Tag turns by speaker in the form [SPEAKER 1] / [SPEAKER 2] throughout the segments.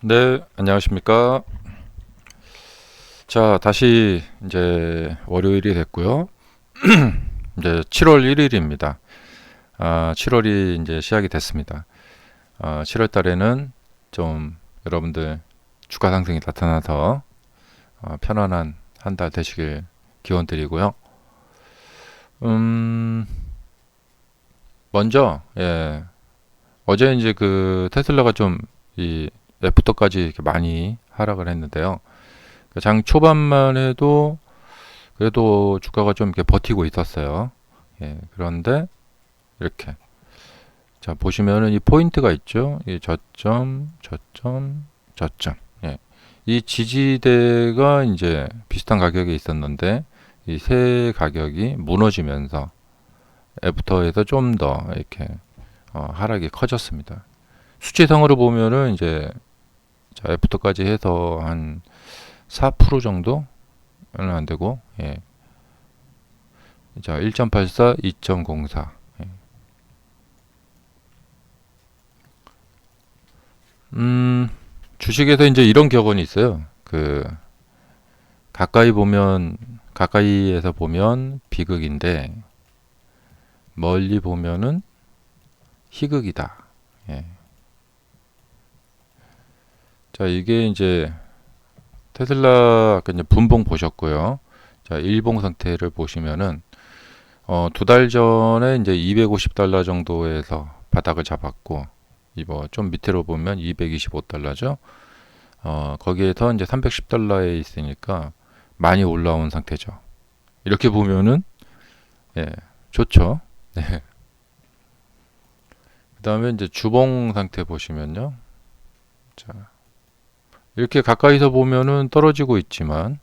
[SPEAKER 1] 네, 안녕하십니까. 자, 다시 이제 월요일이 됐고요. 이제 7월 1일입니다. 7월이 이제 시작이 됐습니다. 7월 달에는 좀 여러분들 주가 상승이 나타나서 편안한 한 달 되시길 기원 드리고요. 음, 먼저, 어제 이제 그 테슬라가 좀 이 애프터까지 이렇게 많이 하락을 했는데요. 장 초반만 해도 그래도 주가가 좀 이렇게 버티고 있었어요. 그런데 이렇게 자 보시면은 이 포인트가 있죠. 이 저점, 저점, 저점. 이 지지대가 이제 비슷한 가격에 있었는데 이 세 가격이 무너지면서 애프터에서 좀 더 이렇게 하락이 커졌습니다. 수치상으로 보면은 이제 자 애프터까지 해서 한 4% 정도는 안 되고, 자 1.84, 2.04. 음, 주식에서 이제 이런 격언이 있어요. 그 가까이에서 보면 비극인데 멀리 보면은 희극이다. 예. 자, 이게 이제 테슬라 아까 이제 분봉 보셨고요. 자, 일봉 상태를 보시면은 두 달 전에 이제 250달러 정도에서 바닥을 잡았고 이거 좀 밑으로 보면 225달러죠. 거기에서 이제 310달러에 있으니까 많이 올라온 상태죠. 이렇게 보면은 예, 좋죠. 네. 그다음에 이제 주봉 상태 보시면요. 자, 이렇게 가까이서 보면은 떨어지고 있지만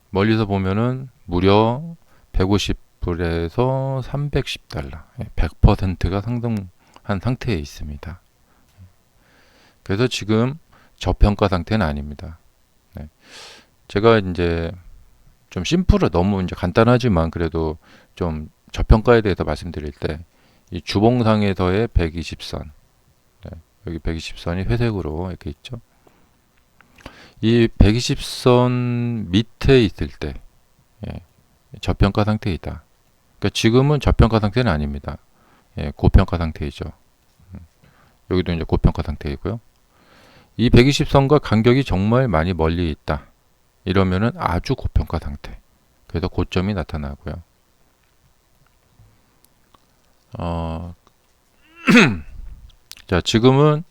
[SPEAKER 1] 멀리서 보면은 무려 150불에서 310달러, 100%가 상승한 상태에 있습니다. 그래서 지금 저평가 상태는 아닙니다. 네. 제가 이제 좀 심플해 너무 이제 간단하지만 그래도 좀 저평가에 대해서 말씀드릴 때 이 주봉상에서의 120선, 여기 120선이 회색으로 이렇게 있죠. 이 120선 밑에 있을 때 예, 저평가 상태이다. 그러니까 지금은 저평가 상태는 아닙니다. 고평가 상태이죠. 여기도 이제 고평가 상태이고요. 이 120선과 간격이 정말 많이 멀리 있다. 이러면은 아주 고평가 상태. 그래서 고점이 나타나고요. 어, 자, 지금은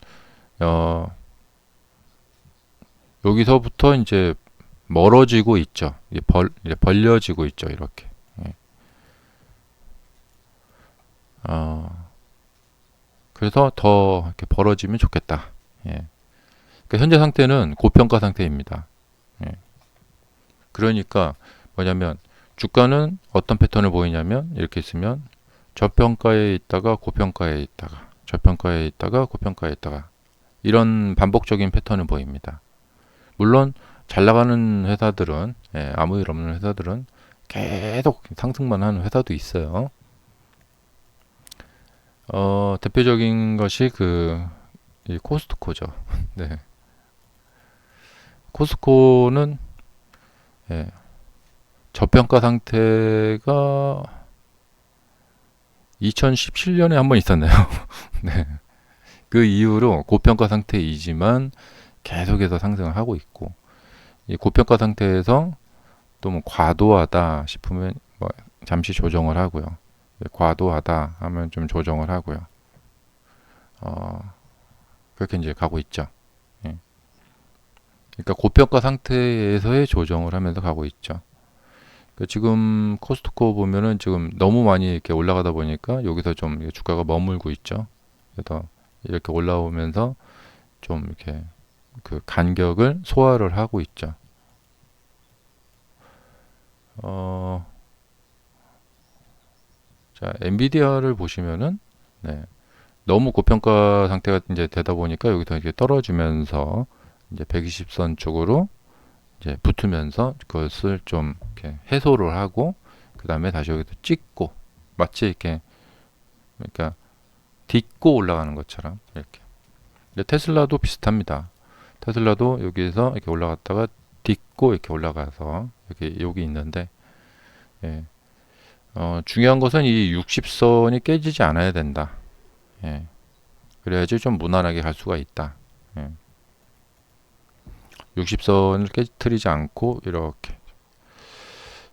[SPEAKER 1] 어, 여기서부터 이제 멀어지고 있죠. 이제 벌려지고 있죠. 이렇게. 예. 어, 그래서 더 이렇게 벌어지면 좋겠다. 예. 그러니까 현재 상태는 고평가 상태입니다. 예. 그러니까 뭐냐면 주가는 어떤 패턴을 보이냐면 이렇게 있으면 저평가에 있다가 고평가에 있다가 저평가에 있다가 고평가에 있다가 이런 반복적인 패턴을 보입니다. 물론 잘 나가는 회사들은 아무 일 없는 회사들은 계속 상승만 하는 회사도 있어요. 대표적인 것이 이 코스트코죠. 네. 코스트코는 예, 저평가 상태가 2017년에 한번 있었네요. 네. 그 이후로 고평가 상태이지만 계속해서 상승을 하고 있고 이 고평가 상태에서 또 뭐 과도하다 싶으면 뭐 잠시 조정을 하고요. 과도하다 하면 좀 조정을 하고요. 어, 그렇게 이제 가고 있죠. 예. 그러니까 고평가 상태에서의 조정을 하면서 가고 있죠. 지금 코스트코 보면은 지금 너무 많이 이렇게 올라가다 보니까 여기서 좀 주가가 머물고 있죠. 그래서 이렇게 올라오면서 좀 이렇게 그 간격을 소화를 하고 있죠. 어, 자, 엔비디아를 보시면은 네, 너무 고평가 상태가 이제 되다 보니까 여기서 이렇게 떨어지면서 이제 120선 쪽으로 이제 붙으면서 그것을 좀 이렇게 해소를 하고 그 다음에 다시 여기서 찍고 마치 이렇게 그러니까 딛고 올라가는 것처럼 이렇게 테슬라도 비슷합니다. 테슬라도 여기에서 이렇게 올라갔다가 딛고 이렇게 올라가서 여기 있는데, 예. 중요한 것은 이 60선이 깨지지 않아야 된다. 예. 그래야지 좀 무난하게 갈 수가 있다. 예. 60선을 깨뜨리지 않고 이렇게.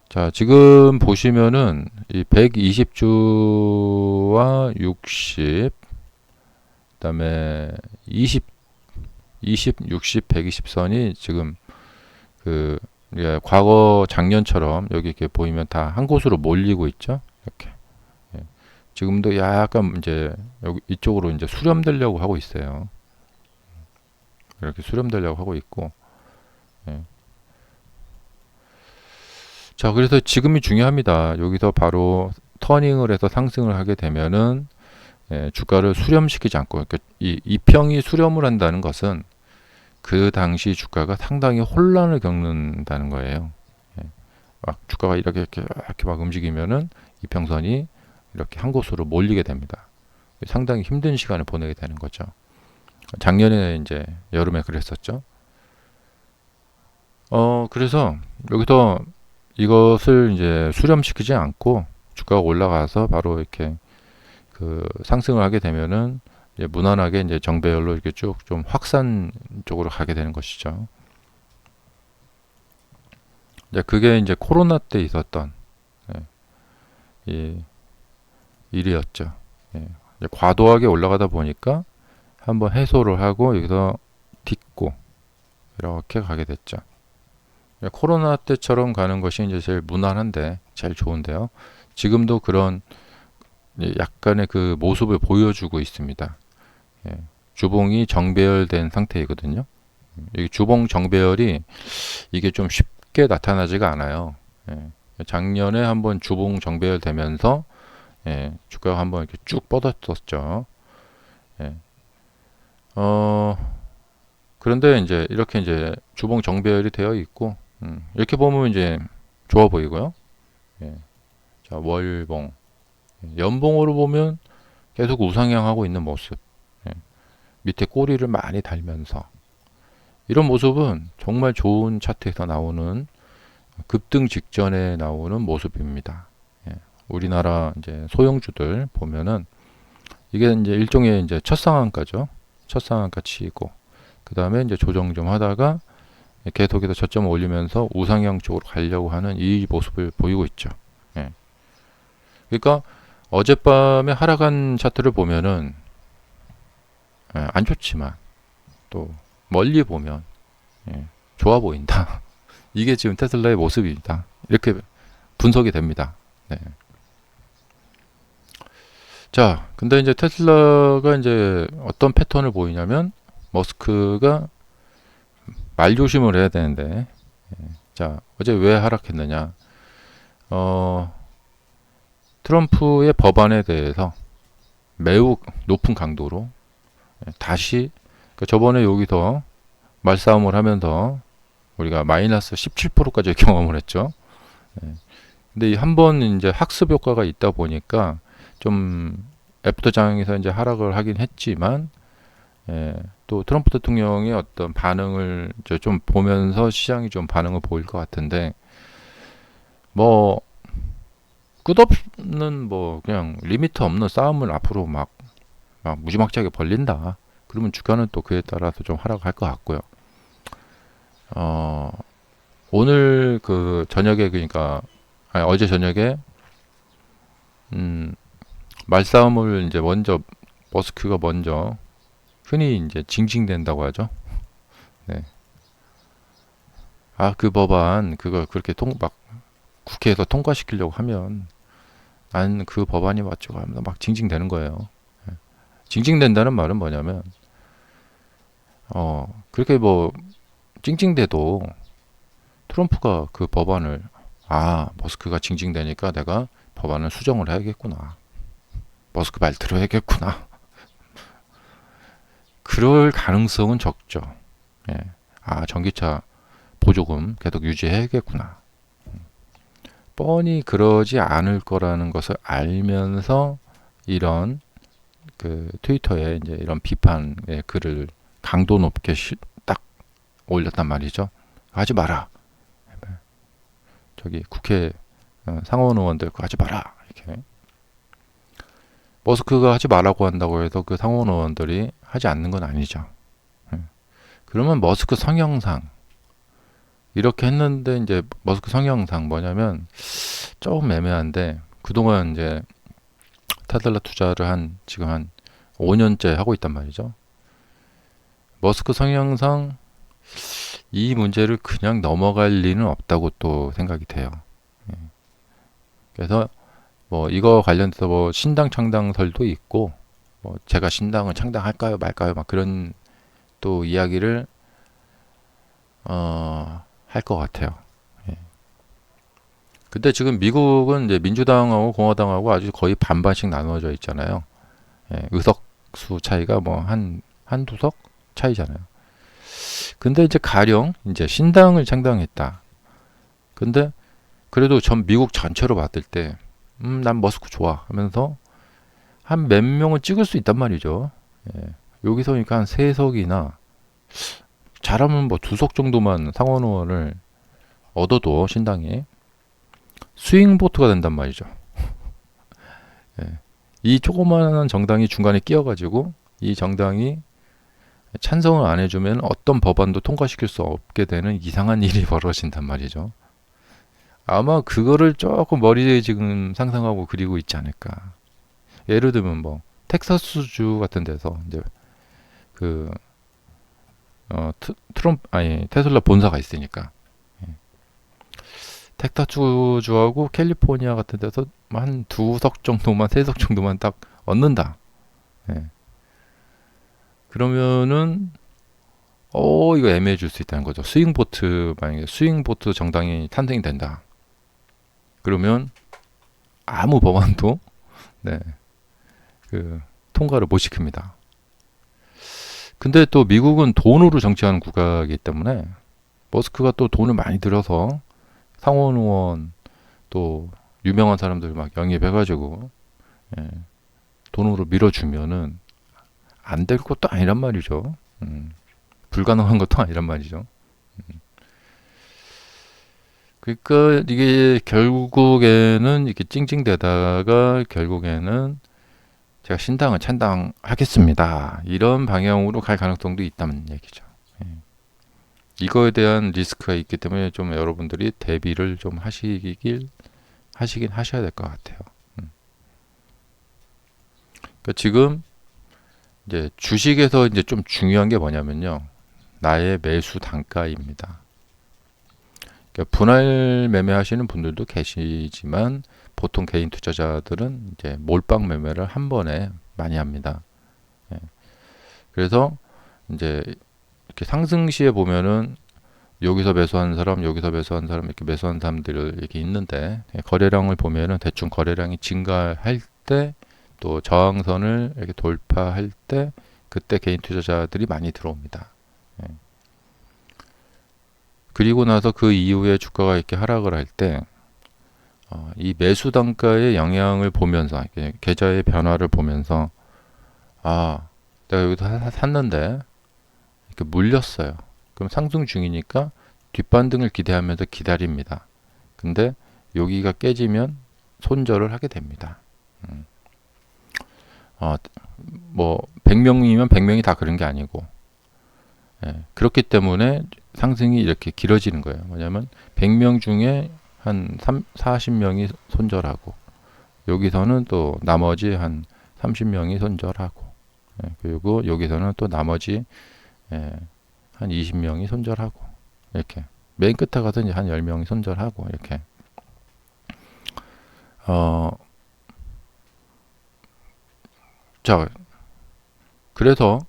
[SPEAKER 1] 자, 지금 보시면은 이 120주와 60, 그다음에 20, 60, 120선이 지금 그 과거 작년처럼 여기 이렇게 보이면 다 한 곳으로 몰리고 있죠. 이렇게. 예. 지금도 약간 이제 여기 이쪽으로 이제 수렴되려고 하고 있어요. 이렇게 수렴되려고 하고 있고. 예. 자, 그래서 지금이 중요합니다. 여기서 바로 터닝을 해서 상승을 하게 되면은, 예, 주가를 수렴시키지 않고, 그러니까 이 이평이 수렴을 한다는 것은 그 당시 주가가 상당히 혼란을 겪는다는 거예요. 예, 막 주가가 이렇게 막 움직이면은 이평선이 이렇게 한 곳으로 몰리게 됩니다. 상당히 힘든 시간을 보내게 되는 거죠. 작년에 이제 여름에 그랬었죠. 그래서 여기서 이것을 이제 수렴시키지 않고 주가가 올라가서 바로 이렇게 그 상승을 하게 되면은 이제 무난하게 이제 정배열로 이렇게 쭉 좀 확산 쪽으로 가게 되는 것이죠. 이제 그게 이제 코로나 때 있었던, 예, 이 일이었죠. 예, 이제 과도하게 올라가다 보니까 한번 해소를 하고 여기서 딛고 이렇게 가게 됐죠. 코로나 때처럼 가는 것이 이제 제일 무난한데 제일 좋은데요. 지금도 그런 약간의 그 모습을 보여주고 있습니다. 예, 주봉이 정배열된 상태이거든요. 이 주봉 정배열이 이게 좀 쉽게 나타나지가 않아요. 예, 작년에 한번 주봉 정배열 되면서, 예, 주가가 한번 이렇게 쭉 뻗었었죠. 예, 그런데 이제 이렇게 이제 주봉 정배열이 되어 있고, 이렇게 보면 이제 좋아 보이고요. 예, 자, 월봉, 연봉으로 보면 계속 우상향하고 있는 모습. 예, 밑에 꼬리를 많이 달면서 이런 모습은 정말 좋은 차트에서 나오는 급등 직전에 나오는 모습입니다. 예, 우리나라 이제 소형주들 보면은 이게 이제 일종의 이제 첫 상한가죠. 첫 상한가 치고 그 다음에 이제 조정 좀 하다가 계속해서 저점을 올리면서 우상향 쪽으로 가려고 하는 이 모습을 보이고 있죠. 예. 그러니까 어젯밤에 하락한 차트를 보면은, 예, 안 좋지만 또 멀리 보면, 예, 좋아 보인다. 이게 지금 테슬라의 모습입니다. 이렇게 분석이 됩니다. 네. 자, 근데 이제 테슬라가 이제 어떤 패턴을 보이냐면 머스크가 말조심을 해야 되는데, 자, 어제 왜 하락했느냐? 트럼프의 법안에 대해서 매우 높은 강도로 다시, 그러니까 저번에 여기서 말싸움을 하면서 우리가 마이너스 17%까지 경험을 했죠. 근데 한번 이제 학습 효과가 있다 보니까 좀 애프터장에서 이제 하락을 하긴 했지만, 또 트럼프 대통령의 어떤 반응을 좀 보면서 시장이 좀 반응을 보일 것 같은데, 뭐 끝없는 뭐 그냥 리미트 없는 싸움을 앞으로 막 무지막지하게 벌린다. 그러면 주가는 또 그에 따라서 좀 하락할 것 같고요. 오늘 그 저녁에, 그러니까 어제 저녁에 말싸움을 이제 먼저 머스크가 먼저 흔히 이제 징징댄다고 하죠. 네. 그 법안 그걸 그렇게 막 국회에서 통과시키려고 하면 나는 그 법안이 맞죠 하면서 막 징징대는 거예요. 네. 징징댄다는 말은 뭐냐면, 그렇게 뭐 징징대도 트럼프가 그 법안을, 머스크가 징징대니까 내가 법안을 수정을 해야겠구나. 머스크 말 들어야겠구나. 그럴 가능성은 적죠. 예. 전기차 보조금 계속 유지해야겠구나. 뻔히 그러지 않을 거라는 것을 알면서 이런 그 트위터에 이제 이런 비판의 글을 강도 높게 딱 올렸단 말이죠. 하지 마라. 저기 국회 상원 의원들 그거 하지 마라. 이렇게. 머스크가 하지 말라고 한다고 해서 그 상원 의원들이 하지 않는 건 아니죠. 그러면 머스크 성향상 이렇게 했는데 이제 머스크 성향상 뭐냐면 조금 애매한데 그동안 이제 테슬라 투자를 지금 한 5년째 하고 있단 말이죠. 머스크 성향상 이 문제를 그냥 넘어갈 리는 없다고 또 생각이 돼요. 그래서 뭐 이거 관련해서 뭐 신당 창당설도 있고 뭐 제가 신당을 창당할까요 말까요 막 그런 또 이야기를 할 것 같아요. 근데 지금 미국은 이제 민주당하고 공화당하고 아주 거의 반반씩 나누어져 있잖아요. 의석수 차이가 뭐 한두 석 차이잖아요. 근데 이제 가령 이제 신당을 창당했다. 근데 그래도 전 미국 전체로 봤을 때 난 머스크 좋아 하면서 한 몇 명은 찍을 수 있단 말이죠. 여기서 그러니까 한 3석이나 잘하면 뭐 2석 정도만 상원 의원을 얻어도 신당이 스윙 보트가 된단 말이죠. 이 조그마한 정당이 중간에 끼어가지고 이 정당이 찬성을 안 해주면 어떤 법안도 통과시킬 수 없게 되는 이상한 일이 벌어진단 말이죠. 아마 그거를 조금 머리에 지금 상상하고 그리고 있지 않을까. 예를 들면 뭐 텍사스주 같은 데서 이제 그 테슬라 본사가 있으니까 텍사스주하고 캘리포니아 같은 데서 한 2석 정도만 3석 정도만 딱 얻는다. 그러면은 이거 애매해질 수 있다는 거죠. 만약에 스윙보트 정당이 탄생이 된다. 그러면 아무 법안도 통과를 못 시킵니다. 근데 또 미국은 돈으로 정치하는 국가이기 때문에 머스크가 또 돈을 많이 들여서 상원 의원 또 유명한 사람들 막 영입해가지고 돈으로 밀어주면은 안 될 것도 아니란 말이죠. 불가능한 것도 아니란 말이죠. 그러니까 이게 결국에는 이렇게 찡찡대다가 결국에는 제가 신당을 찬당하겠습니다. 이런 방향으로 갈 가능성도 있다는 얘기죠. 이거에 대한 리스크가 있기 때문에 좀 여러분들이 대비를 좀 하시긴 하셔야 될 것 같아요. 그러니까 지금 이제 주식에서 이제 좀 중요한 게 뭐냐면요. 나의 매수 단가입니다. 그러니까 분할 매매하시는 분들도 계시지만 보통 개인 투자자들은 이제 몰빵 매매를 한 번에 많이 합니다. 그래서 이제 이렇게 상승시에 보면은 여기서 매수한 사람, 여기서 매수한 사람 이렇게 매수한 사람들이 이렇게 있는데 거래량을 보면은 대충 거래량이 증가할 때 또 저항선을 이렇게 돌파할 때 그때 개인 투자자들이 많이 들어옵니다. 그리고 나서 그 이후에 주가가 이렇게 하락을 할 때 이 매수 단가의 영향을 보면서 계좌의 변화를 보면서 내가 여기서 샀는데 이렇게 물렸어요. 그럼 상승 중이니까 뒷반등을 기대하면서 기다립니다. 근데 여기가 깨지면 손절을 하게 됩니다. 뭐 100명이면 100명이 다 그런 게 아니고 그렇기 때문에 상승이 이렇게 길어지는 거예요. 뭐냐면 100명 중에 한 40명이 손절하고 여기서는 또 나머지 한 30명이 손절하고 그리고 여기서는 또 나머지 한 20명이 손절하고 이렇게 맨 끝에 가서 이제 한 10명이 손절하고 이렇게 자 그래서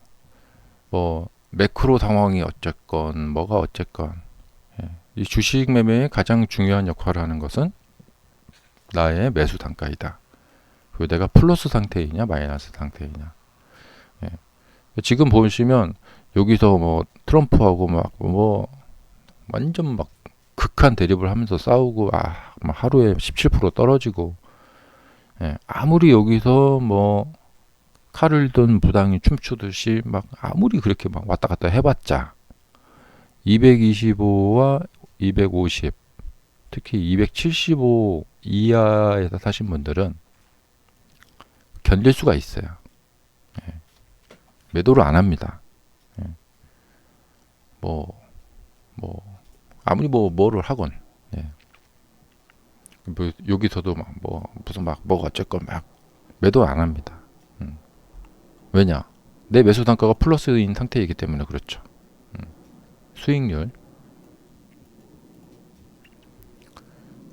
[SPEAKER 1] 뭐 매크로 상황이 어쨌건 뭐가 어쨌건 이 주식 매매의 가장 중요한 역할을 하는 것은 나의 매수 단가이다. 그리고 내가 플러스 상태이냐 마이너스 상태이냐. 지금 보시면 여기서 뭐 트럼프하고 막 뭐 완전 막 극한 대립을 하면서 싸우고 막 하루에 17% 떨어지고 아무리 여기서 뭐 칼을 든 무당이 춤추듯이 막 아무리 그렇게 막 왔다 갔다 해봤자 225와 250, 특히 275 이하에서 사신 분들은 견딜 수가 있어요. 예. 매도를 안 합니다. 예. 아무리 뭐를 하건, 예. 뭐 여기서도 막 무슨 뭐가 어쨌건 막 매도 안 합니다. 왜냐? 내 매수 단가가 플러스인 상태이기 때문에 그렇죠. 수익률.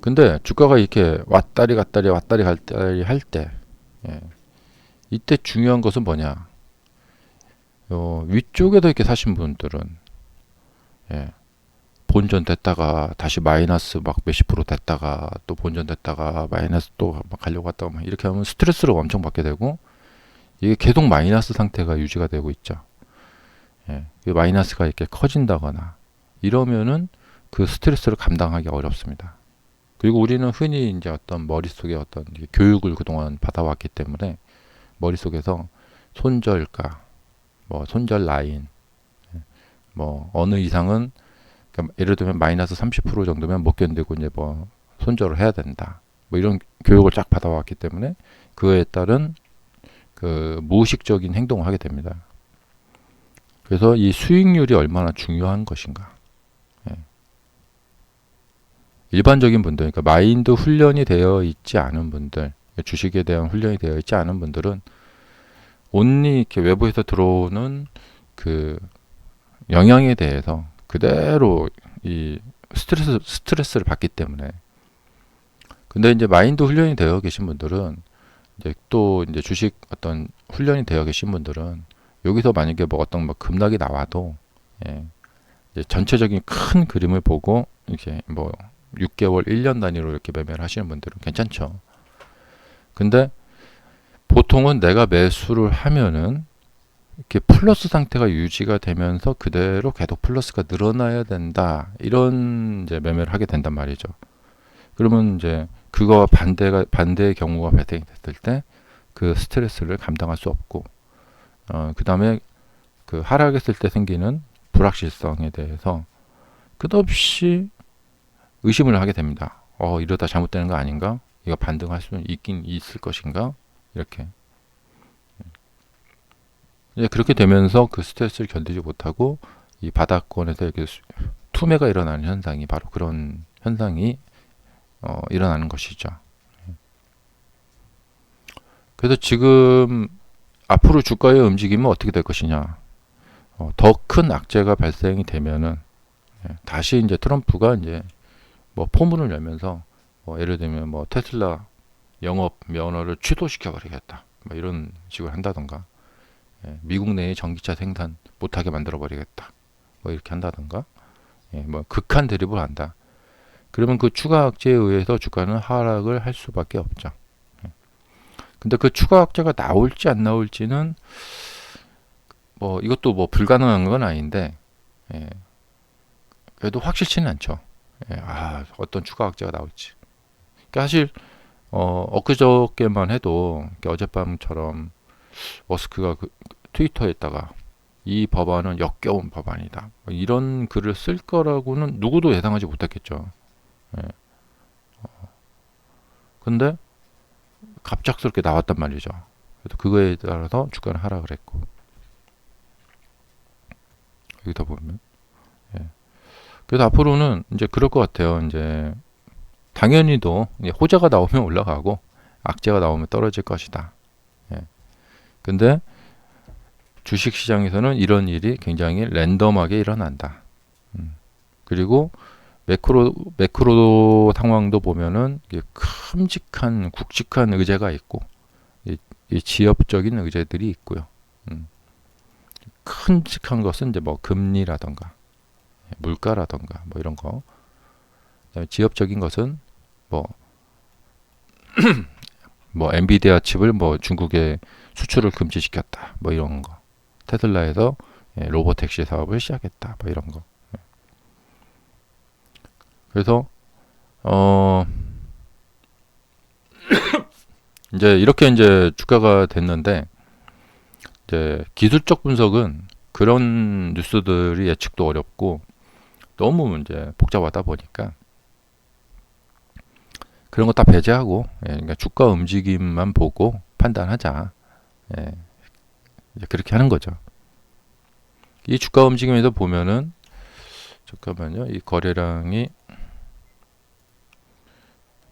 [SPEAKER 1] 근데 주가가 이렇게 왔다리 갔다리 왔다리 갔다리 할 때, 예. 이때 중요한 것은 뭐냐? 위쪽에서 이렇게 사신 분들은, 예. 본전 됐다가 다시 마이너스 막 몇십 프로 됐다가 또 본전 됐다가 마이너스 또 막 가려고 했다가 막 이렇게 하면 스트레스를 엄청 받게 되고, 이게 계속 마이너스 상태가 유지가 되고 있죠. 예. 마이너스가 이렇게 커진다거나 이러면은 그 스트레스를 감당하기 어렵습니다. 그리고 우리는 흔히 이제 어떤 머릿속에 어떤 교육을 그동안 받아왔기 때문에 머릿속에서 손절가, 손절 라인, 어느 이상은, 그러니까 예를 들면 마이너스 30% 정도면 못 견디고 이제 손절을 해야 된다. 이런 교육을 쫙 받아왔기 때문에 그에 따른 그 무의식적인 행동을 하게 됩니다. 그래서 이 수익률이 얼마나 중요한 것인가. 예. 일반적인 분들, 그러니까 마인드 훈련이 되어 있지 않은 분들, 주식에 대한 훈련이 되어 있지 않은 분들은 온리 이렇게 외부에서 들어오는 그 영향에 대해서 그대로 이 스트레스를 받기 때문에. 근데 이제 마인드 훈련이 되어 계신 분들은 이제 주식 어떤 훈련이 되어 계신 분들은 여기서 만약에 어떤 급락이 나와도, 예, 이제 전체적인 큰 그림을 보고 이렇게 6개월, 1년 단위로 이렇게 매매를 하시는 분들은 괜찮죠. 근데 보통은 내가 매수를 하면은 이렇게 플러스 상태가 유지가 되면서 그대로 계속 플러스가 늘어나야 된다. 이런 이제 매매를 하게 된단 말이죠. 그러면 이제 그거와 반대의 경우가 발생이 됐을 때 그 스트레스를 감당할 수 없고, 그 다음에 그 하락했을 때 생기는 불확실성에 대해서 끝없이 의심을 하게 됩니다. 이러다 잘못되는 거 아닌가? 이거 반등할 수는 있긴 있을 것인가? 이렇게. 그렇게 되면서 그 스트레스를 견디지 못하고 이 바닥권에서 이렇게 투매가 일어나는 현상이 바로 그런 현상이 일어나는 것이죠. 그래서 지금 앞으로 주가의 움직임은 어떻게 될 것이냐? 더 큰 악재가 발생이 되면은, 다시 이제 트럼프가 이제 포문을 열면서 예를 들면 테슬라 영업 면허를 취소시켜 버리겠다. 이런 식으로 한다던가, 미국 내에 전기차 생산 못하게 만들어 버리겠다. 이렇게 한다던가, 극한 대립을 한다. 그러면 그 추가 악재에 의해서 주가는 하락을 할 수밖에 없죠. 근데 그 추가 악재가 나올지 안 나올지는 이것도 불가능한 건 아닌데, 그래도 확실치는 않죠. 어떤 추가 악재가 나올지. 그러니까 사실 엊그저께만 해도 어젯밤처럼 머스크가 트위터에다가 이 법안은 역겨운 법안이다, 이런 글을 쓸 거라고는 누구도 예상하지 못했겠죠. 근데 갑작스럽게 나왔단 말이죠. 그래서 그거에 따라서 주가는 하락을 했고, 여기다 보면, 그래서 앞으로는 이제 그럴 것 같아요. 이제 당연히도 호재가 나오면 올라가고 악재가 나오면 떨어질 것이다. 근데 주식 시장에서는 이런 일이 굉장히 랜덤하게 일어난다. 그리고 매크로 상황도 보면은 큼직한 굵직한 의제가 있고, 이 지엽적인 의제들이 있고요. 큼직한 것은 이제 금리라던가 물가라던가 이런 거. 그다음에 지엽적인 것은 엔비디아 칩을 중국에 수출을 금지시켰다. 이런 거. 테슬라에서 로보택시 사업을 시작했다. 이런 거. 그래서 이제 이렇게 이제 주가가 됐는데, 이제 기술적 분석은 그런 뉴스들이 예측도 어렵고 너무 이제 복잡하다 보니까 그런 거 다 배제하고, 그러니까 주가 움직임만 보고 판단하자. 예, 이제 그렇게 하는 거죠. 이 주가 움직임에서 보면은 잠깐만요. 이 거래량이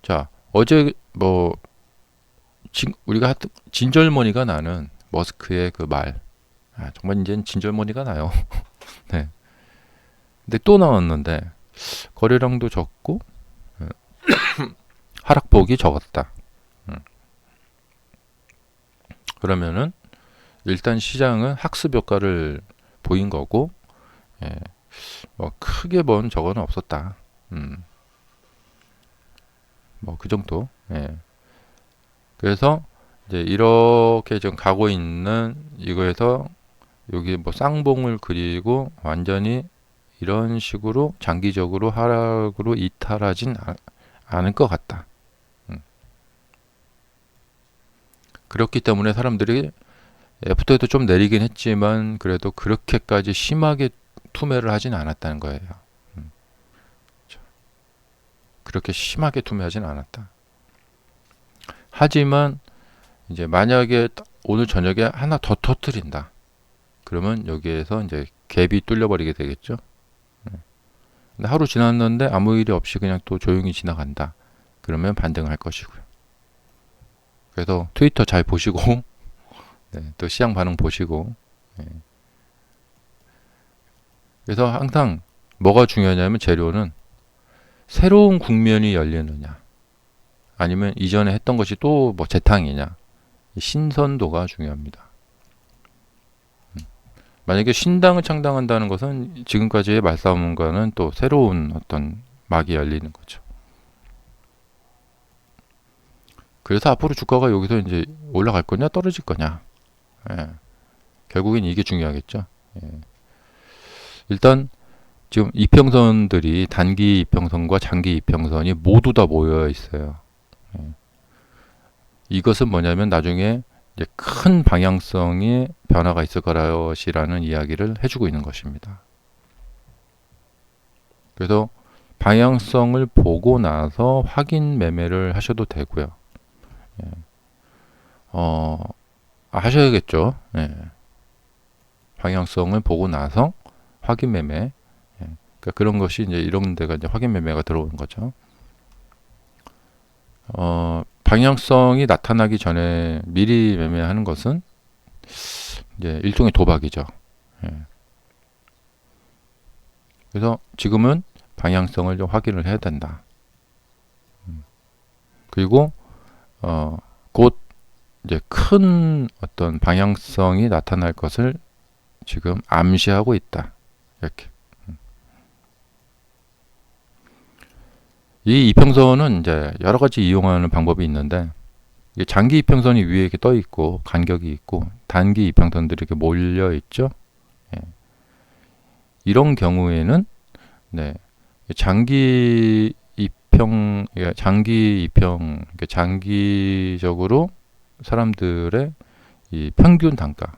[SPEAKER 1] 자 어제 뭐 우리가 진절머니가 나는 머스크의 그 말, 정말 이제는 진절머니가 나요. 네. 근데 또 나왔는데 거래량도 적고 하락폭이 적었다. 그러면은 일단 시장은 학습 효과를 보인 거고, 예, 뭐 크게 본 적은 없었다. 뭐 그 정도. 예. 그래서 이제 이렇게 좀 가고 있는 이거에서 여기 뭐 쌍봉을 그리고 완전히 이런 식으로 장기적으로 하락으로 이탈하진 않을 것 같다. 그렇기 때문에 사람들이 애프터에도 좀 내리긴 했지만 그래도 그렇게까지 심하게 투매를 하진 않았다는 거예요. 그렇게 심하게 투매하진 않았다. 하지만 이제 만약에 오늘 저녁에 하나 더 터뜨린다. 그러면 여기에서 이제 갭이 뚫려버리게 되겠죠. 근데 하루 지났는데 아무 일이 없이 그냥 또 조용히 지나간다. 그러면 반등할 것이고요. 그래서 트위터 잘 보시고 네, 또 시장 반응 보시고, 네. 그래서 항상 뭐가 중요하냐면 재료는 새로운 국면이 열리느냐 아니면 이전에 했던 것이 또 뭐 재탕이냐, 신선도가 중요합니다. 만약에 신당을 창당한다는 것은 지금까지의 말싸움과는 또 새로운 어떤 막이 열리는 거죠. 그래서 앞으로 주가가 여기서 이제 올라갈 거냐 떨어질 거냐, 예. 결국엔 이게 중요하겠죠. 예. 일단 지금 이평선들이 단기 이평선과 장기 이평선이 모두 다 모여 있어요. 예. 이것은 뭐냐면 나중에 이제 큰 방향성의 변화가 있을 것이라는 이야기를 해주고 있는 것입니다. 그래서 방향성을 보고 나서 확인 매매를 하셔도 되고요. 예. 하셔야겠죠. 예. 방향성을 보고 나서 확인 매매. 예. 그러니까 그런 것이 이제 이런 데가 이제 확인 매매가 들어오는 거죠. 방향성이 나타나기 전에 미리 매매하는 것은 이제 일종의 도박이죠. 예. 그래서 지금은 방향성을 좀 확인을 해야 된다. 그리고 곧 이제 큰 어떤 방향성이 나타날 것을 지금 암시하고 있다. 이렇게. 이 이평선은 이제 여러 가지 이용하는 방법이 있는데, 장기 이평선이 위에 이렇게 떠 있고 간격이 있고 단기 이평선들이 이렇게 몰려 있죠. 예. 이런 경우에는 네, 장기 이평, 장기적으로 사람들의 이 평균 단가,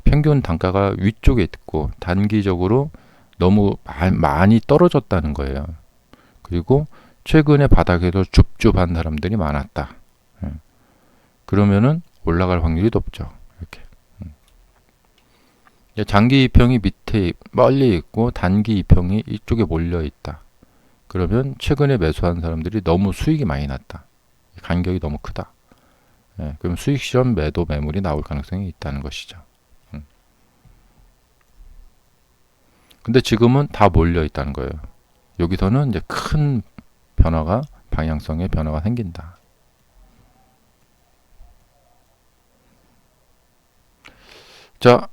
[SPEAKER 1] 평균 단가가 위쪽에 있고 단기적으로 너무 많이 떨어졌다는 거예요. 그리고 최근에 바닥에서 줍줍한 사람들이 많았다. 그러면은 올라갈 확률이 높죠. 이렇게. 장기 이평이 밑에 멀리 있고 단기 이평이 이쪽에 몰려 있다. 그러면 최근에 매수한 사람들이 너무 수익이 많이 났다. 간격이 너무 크다. 그럼 수익 실현 매도 매물이 나올 가능성이 있다는 것이죠. 근데 지금은 다 몰려 있다는 거예요. 여기서는 이제 큰 변화가, 방향성의 변화가 생긴다. 자,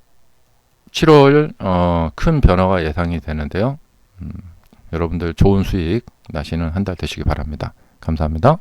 [SPEAKER 1] 7월 큰 변화가 예상이 되는데요. 여러분들 좋은 수익 나시는 한 달 되시기 바랍니다. 감사합니다.